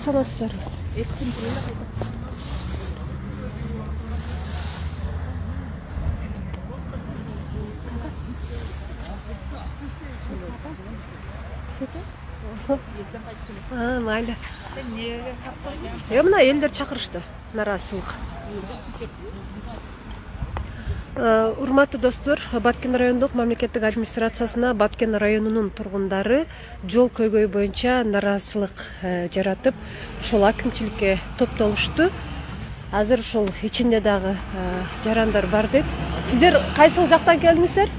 санатсыздар? Mayli. Мына элдер чакырышты. Наразылык. Урматтуу достор, Баткен райондук мамлекеттик администрациясына Баткен районунун тургундары жол көйгөйү боюнча наразылык жаратып, ошол акимчиликке топтолушту. Азыр ошол ичинде дагы жарандар бар дейт. Сиздер кайсыл жактан келдиңиздер?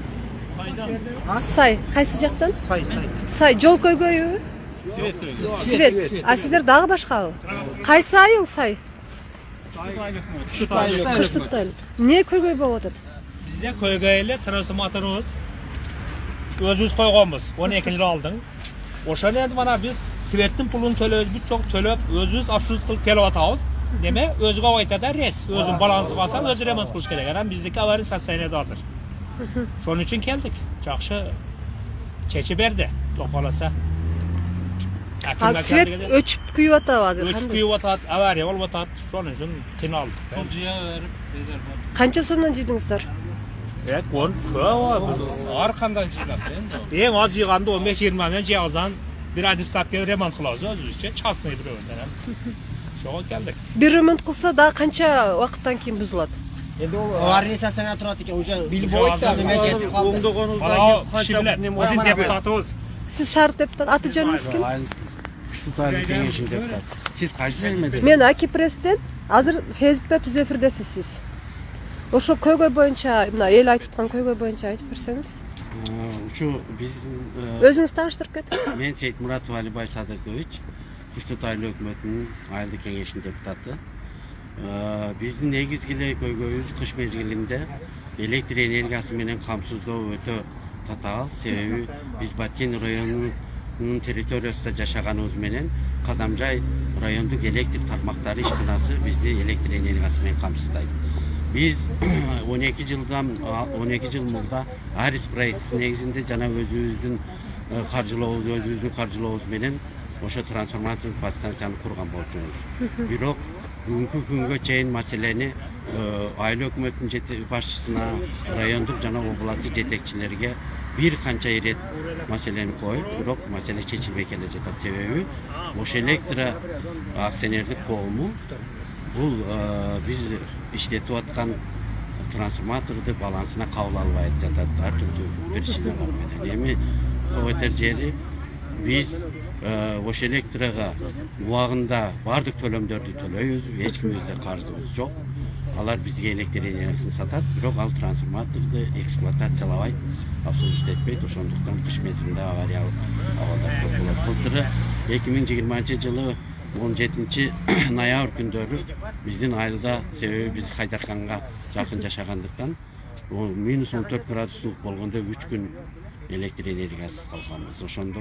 Сай, кайсы жактан? Сай, жол көйгөйү? Свет. А сиздер дагы башкабы? Кайсы айыл сай? Кыштыктайлык. Не көйгөй болуп атат? Bizde köygöyle transformatorumuz özümüz koyganбыз 12 lira aldın. Oşan endi mana biz Svet'in pulunu төлөбүз, çok төлөp özümüz absüz kılıp kelip atabız. Deme özüge aytada res, özün balansı kalsa özü remont kılış gerek. Yani bizdeki avari satsaynede hazır. Şunun için geldik. Çakşı çeçi berdi. Tokalasa. Al Svet öçüp kuyup atab hazır. Öçüp kuyup atat, avariya olup atat. Şunun için tin aldık. Kança so'mdan жыйдыңыздар? On Арқандай жыйдап енді. Ең аз жиғанды 15-20 мен жиғаздан bir адистатке ремонт қылауыз өзімізше, частный біреуінен. Шоға келдік. Bir ремонт қылса да қанша уақыттан кейін бұзылады? Енді ол организациясына тұрады екен, уже билбойды, неме жетіп қалды. Өзін депутатымыз. Сіз шарт депутат, аты жөніңіз кім? Күштутайлы кеңешин депутат. Сіз қайсы елмедіңіз? Мен Аки президент, азыр Фейсбукта түз эфирдесиз сиз. Ошо көйгөй боюнча, мына эл айтып аткан көйгөй боюнча айтып берсеңиз. Ушу биздин Өзүңүз тааныштырып кетиңиз. Мен Сейтмуратов Алибай Садыкович, Күштутайлы өкмөтүнүн айылдык кеңешинин депутаты. Биздин негизги көйгөйүбүз кыш мезгилинде электр энергиясы менен камсыздоо өтө татаал. Себеби биз Баткен районунун территориясында жашаганыбыз менен Кадамжай райондук электр тармактары ишканасы бизди электр энергиясы менен камсыздайт. Biz 12 жыл мурда Арис проектisi негизинде жана өзүбүздүн каржылообуз менен ошо трансформатордук подстанцияны курган болчубуз. Бирок бүгүнкү күнгө чейин маселени айыл өкмөтүнүн башчысына, райондук жана областык жетекчилерге бир канча ирет маселени коюп, бирок маселе чечилбей келе жатат. Себеби ошо электр акционердик коому бул биз иштетип аткан трансформаторду балансына кабыл албай жатат. Ар түрдүү причиналар менен. Эми коготер жери биз ошо электрга убагында бардык төлөмдөрдү төлөйбүз, эч кимибизде карызыбыз жок. Алар бизге электр энергиясын сатат, бирок ал трансформаторду эксплуатациялабай, обслуживать ошондуктан кыш мезгилинде авариялык абалдар көп болот. Былтыры 2020 жылы 17 ноябрь күндөрү биздин айылда, себеби биз Хайдарканга жакын жашагандыктан, минус 14 градустук болгондо 3 күн электр энергиясыз калганбыз. Ошондо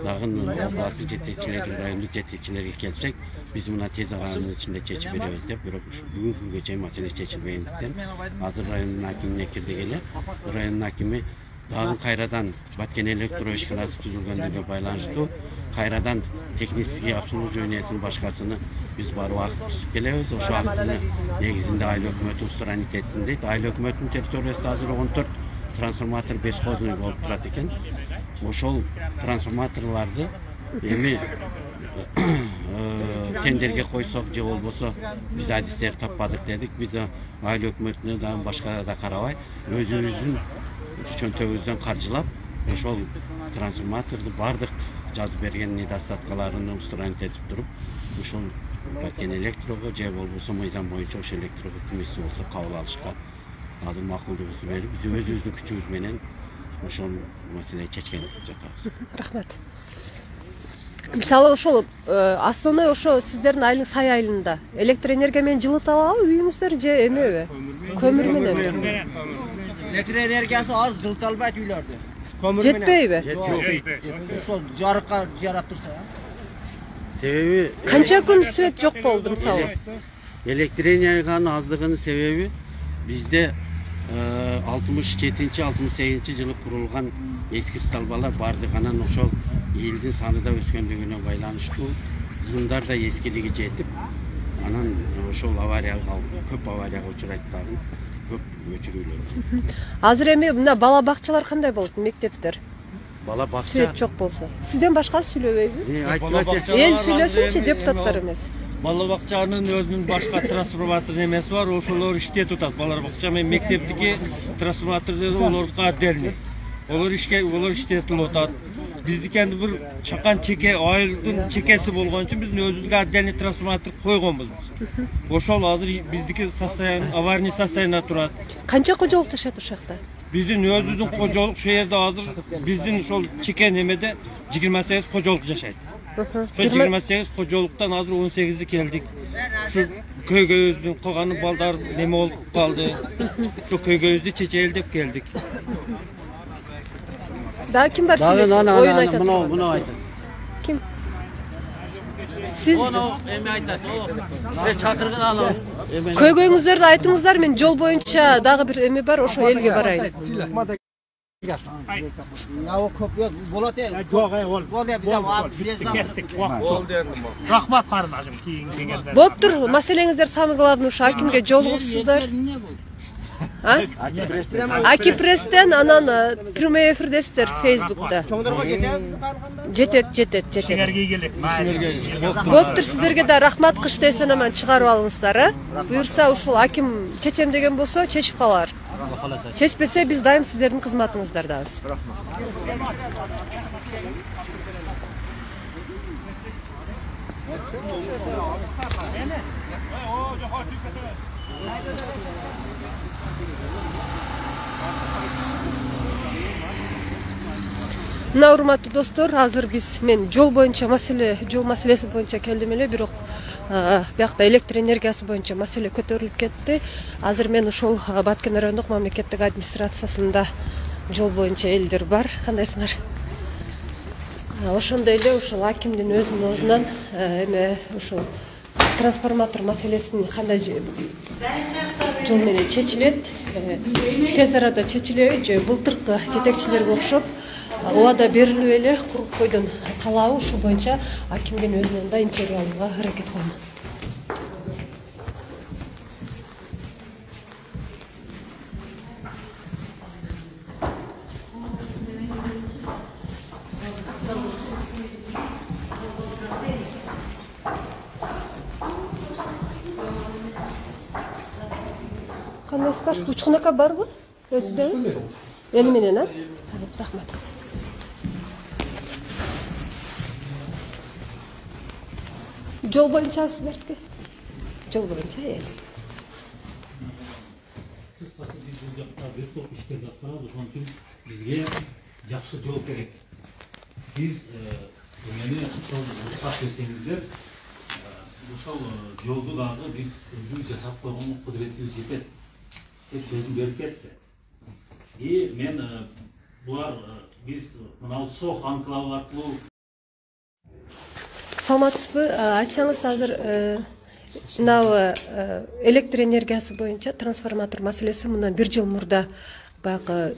дагы областтык жетекчилерге, райондук жетекчилерге келсек, биз мына тез аранын ичинде чечип беребиз деп, бирок бүгүнкү күнгө чейин маселе чечилбегендиктен, азыр райондун акимине кирдик эле. Райондун акими дагы кайрадан Баткен электр ишканасы түзүлгөндүгүнө байланыштуу кайрадан технический обслуживаниесин башкасыны биз барып акт түзүп келебиз. Ошо акттын негизинде айыл өкмөтү устранитетин дейт. Айыл өкмөтүнүн территориясында азыр 14 трансформатор бесхозный болуп турат экен. Ошол трансформаторларды эми тендерге койсок же болбосо биз адистер таппадык дедик. Биз айыл өкмөтүнө да башка да карабай өзүбүздүн чөнтөгүбүздөн каржылап ошол трансформаторду бардык жазып берген недостаткаларын устранить этип туруп, ушул Баткен электрого же болбосо мыйзам боюнча ошо электрого комиссия болсо кабыл алышка азыр макулдугубузду берип, биз өзүбүздүн күчүбүз менен ошол маселени чечкен жатабыз. Рахмат. Мисалы ошол основной ошо сиздердин айылдын сай айылында электр энергия менен жылыта алабы үйүңүздөр же эмеби? Көмүр менен. Elektrik enerjisi az жылыта албайт үйлөрдү. Жетпейби? Сол жарыкка жарап турса. Себеби Канча күн свет жок болду мисалы? Электр энергиянын аздыгынын себеби бизде 67-68 жылы курулган эски столбалар бардык, анан ошол элдин саны да өскөндүгүнө байланыштуу тизимдар да эскилиги жетип, анан ошол аварияга көп аварияга учурайттарын көп өчүрүлөт. Азыр эми мына бала бакчалар кандай болот, мектептер? Бала бакча Свет жок болсо. Сизден башка сүйлөбөйбү? Эл сүйлөсүнчү, депутаттар эмес. Бала бакчанын өзүнүн башка трансформатор эмеси бар, ошолор иштетип атат. Бала бакча менен мектептики трансформатор деди, олордука отдельный. Олар иштетилип атат. Биздики энди бир чакан чеке, айылдын чекеси болгон үчүн биздин өзүбүзгө отдельный трансформатор койгонбуз. Ошол азыр биздики состояние, аварийный состояние турат. Канча кожолук жашайт ушул жакта? Биздин өзүбүздүн кожолук шу жерде азыр биздин ошол чеке немеде 28 кожолук жашайт. Ошо 28 кожолуктан азыр 18 келдик. Шу көйгөйүздүн калган балдар неме болуп калды. Шу көйгөйүздү чечелдеп келдик. Daha kim var sürekli? Oyun aytat. Bunu aytat. Kim? Siz Onu emi aytat. O çakırgın alın. köygöyüңүздөрдү айтыңыздар, мен жол боюнча дагы бир эми бар, ошо элге барайын. Ya o köprü bolat ya. Yok, ol. Bol ya bize var. Kettik, oldu. Rahmat kardeşim, keyin kelgende. Болуптур, маселеңиздер самыгыладын ушу акимге жолугупсуздар. Аки пресстен анан прямой эфирдесиздер Facebook'ta. Çoğunlarına gider. Жетет. Силерге келек. Болуптур, сиздерге да рахмат, кышты эсен аман чыгарып алыңыздар, Буюрса ушул аким чечем деген болсо чечип калар. Чечпесе биз дайым сиздердин кызматыңыздардабыз. Мына урматтуу достор, азыр мен жол маселеси боюнча келдим эле, бирок биякта электр энергиясы боюнча маселе көтөрүлүп кетти. Азыр мен ушул Баткен райондук мамлекеттик администрациясында жол боюнча элдер бар. Кандайсыңар? Ошондой эле ушул акимдин өзүнүн оозунан эме ушул трансформатор маселесин кандай жол менен чечилет, тез арада чечилеби же былтыркы жетекчилерге окшоп убада берилип эле куруп койдон калабы, ушул боюнча акимдин өзүнөн да интервью алууга аракет кылам. Кандайсыздар? Учкунака барбы? Өзүдө? Эли менен, Рахмат. Жол боюнча сиздердики? Жол боюнча Кыскасы биз бул жакта бир топ иштерди аткарабыз, ошон үчүн бизге жакшы жол керек. Биз эмени уруксат берсеңиздер, ошол жолду дагы биз өзүбүз жасап койгон кудуретибиз жетет деп сөзүн берип кетти. И мен булар биз мына Сох анклавы аркылуу Саламатсызбы? Айтсаңыз, азыр мына электр энергиясы боюнча трансформатор маселеси мындан 1 жыл мурда баягы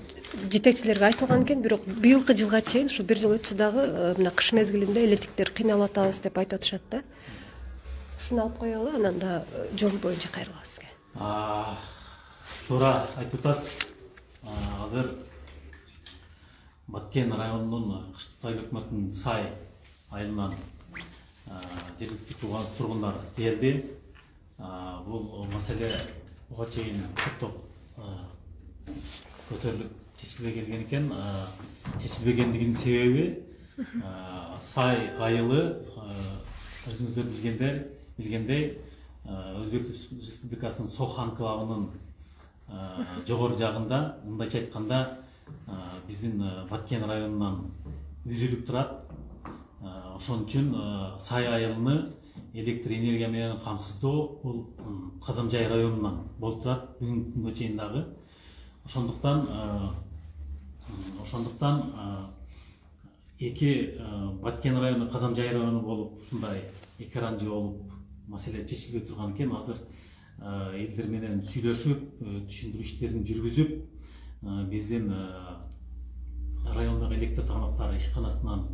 жетекчилерге айтылган экен, бирок быйылкы жылга чейин, ушу 1 жыл өтсө дагы мына кыш мезгилинде электриктер кыйналып атабыз деп айтып атышат да. Шуну алып коелу, анан да жол боюнча кайрылабыз сизге. Туура айтып атасыз. Азыр Баткен районунун кыштык өкмөтүнүн сай айылынан жергиликтүү тургундар келди. Бул маселе буга чейин топтоп көтөрүлүп чечилбей келген экен. Чечилбегендигинин себеби сай айылы өзүңүздөр билгендей Өзбек Республикасынын Сох анклавынын жогору жагында, мындайча айтканда, биздин Баткен районунан үзүлүп турат. Ошон үчүн сай айылыны электр энергия менен камсыздоо бул Кадамжай районунан болуп турат бүгүнкү күнгө чейин дагы. Ошондуктан эки Баткен району, Кадамжай району болуп, ушундай эки ранжы болуп маселе чечилбей турган экен. Азыр элдер менен сүйлөшүп, түшүндүрүү иштерин жүргүзүп, биздин райондогу электр тармактары ишканасынан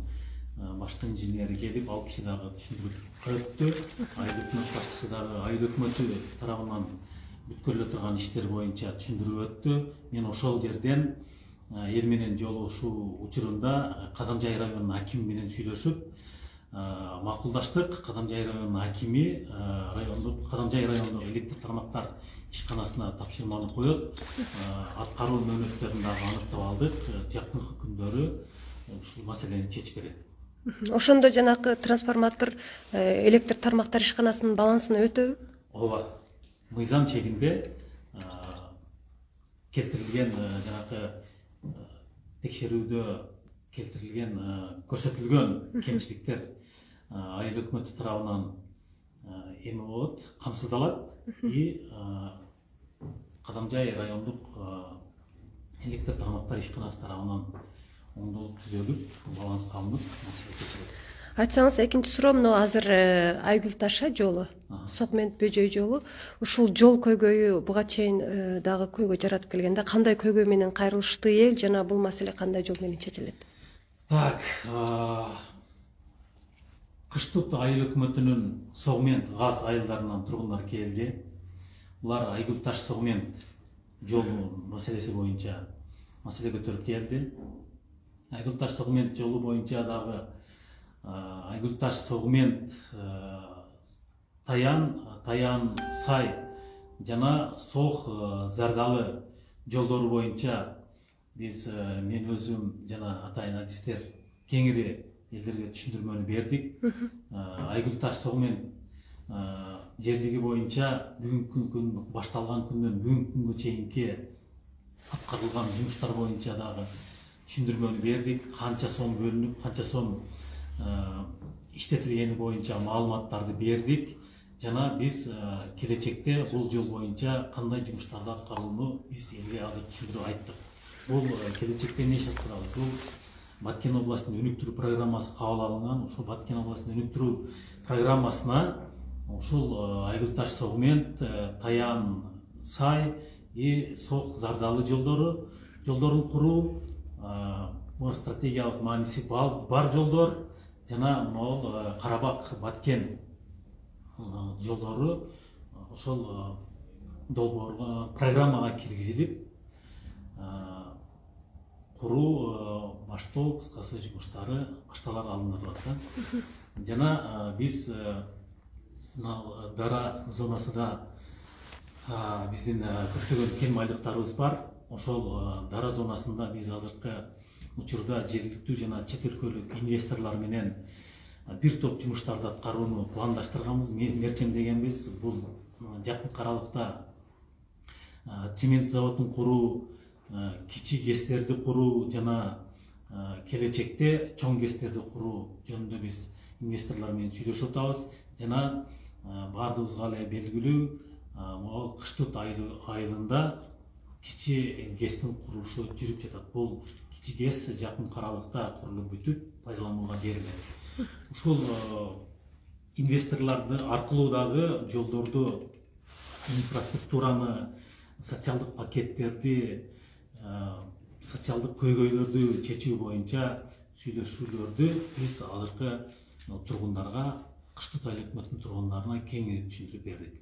башкы инженери келип, ал киши дагы түшүндүрүп өттү. Айыл өкмөт башчысы дагы айыл өкмөтү тарабынан бүткөрүлө турган иштер боюнча түшүндүрүп өттү. Мен ошол жерден эл менен жолугушуу учурунда Кадамжай районунун акими менен сүйлөшүп макулдаштык. Кадамжай районунун акими Кадамжай райондук электр тармактар ишканасына тапшырманы коет. Аткаруу мөөнөттөрүн дагы аныктап алдык. Жакынкы күндөрү ушул маселени чечип берет. Ошондо жанакы трансформатор электр тармактар ишканасынын балансына өтөбү? Ооба. Мыйзам чегинде келтирилген жанакы текшерүүдө келтирилген көрсөтүлгөн кемчиликтер айыл өкмөтү тарабынан эме болот, камсыздалат. И Кадамжай райондук электр тармактар ишканасы тарабынан оңдолуп түзөлүп, баланска алынып, маселе чечилет. Айтсаңыз, экинчи суроо, мына азыр Айгүл Таша жолу, Сокмент Бөжөй жолу, ушул жол көйгөйү буга чейин дагы көйгөй жаратып келгенде кандай көйгөй менен кайрылышты эл, жана бул маселе кандай жол менен чечилет? Так, Кыштут айыл өкмөтүнүн Согмент газ айылдарынан тургундар келди. Булар Айгүл Таш Согмент жолу маселеси боюнча маселе көтөрүп келди. Айгүл Таш Согмент жолу боюнча дагы Айгүл Таш Согмент Таян Сай жана Сох Зардалы жолдору боюнча биз мен өзүм жана атайын адистер кеңири элдерге түшүндүрмөнү бердик. Айгүл Таш Согмент жерлиги боюнча бүгүнкү күн башталган күндөн бүгүнкү күнгө чейинки аткарылган жумуштар боюнча дагы түшүндүрмөнү бердик. Канча сом бөлүнүп, канча сом иштетилгени боюнча маалыматтарды бердик. Жана биз келечекте бул жол боюнча кандай жумуштарды аткарууну биз элге азыр түшүндүрүп айттык. Бул келечекте эмне иш аткарабыз? Бул Баткен областынын өнүктүрүү программасы кабыл алынган. Ошол Баткен областынын өнүктүрүү программасына ушул Айгүл Таш Согмент, Таян Сай и Сох Зардалы жолдорун куруу, стратегиялык мааниси бар жолдор жана могул Карабак Баткен жолдору ошол долбоорго программага киргизилип куруу баштоо кыскасы жумуштары башталар алынып атат. Жана биз дара зонасында биздин көптөгөн кен байлыктарыбыз бар. Ошол дара зонасында биз азыркы учурда жергиликтүү жана чет өлкөлүк инвесторлор менен бир топ жумуштарды аткарууну пландаштырганбыз, мерчемдегенбиз. Бул жакынкы аралыкта цемент заводун куруу, кичи ГЭСтерди куруу жана келечекте чоң ГЭСтерди куруу жөнүндө биз инвесторлор менен сүйлөшүп атабыз. Жана баардыгыбызга эле белгилүү, могул Кыштут айылында кичи ГЭСтин курулушу жүрүп жатат. Бул кичи ГЭС жакынкы аралыкта курулуп бүтүп, пайдаланууга берилет. Ушул инвесторлорду аркылуу дагы жолдорду, инфраструктураны, социалдык пакеттерди, социалдык көйгөйлөрдү чечүү боюнча сүйлөшүүлөрдү биз азыркы тургундарга, Кыштут айыл өкмөтүнүн тургундарына кеңири түшүндүрүп бердик.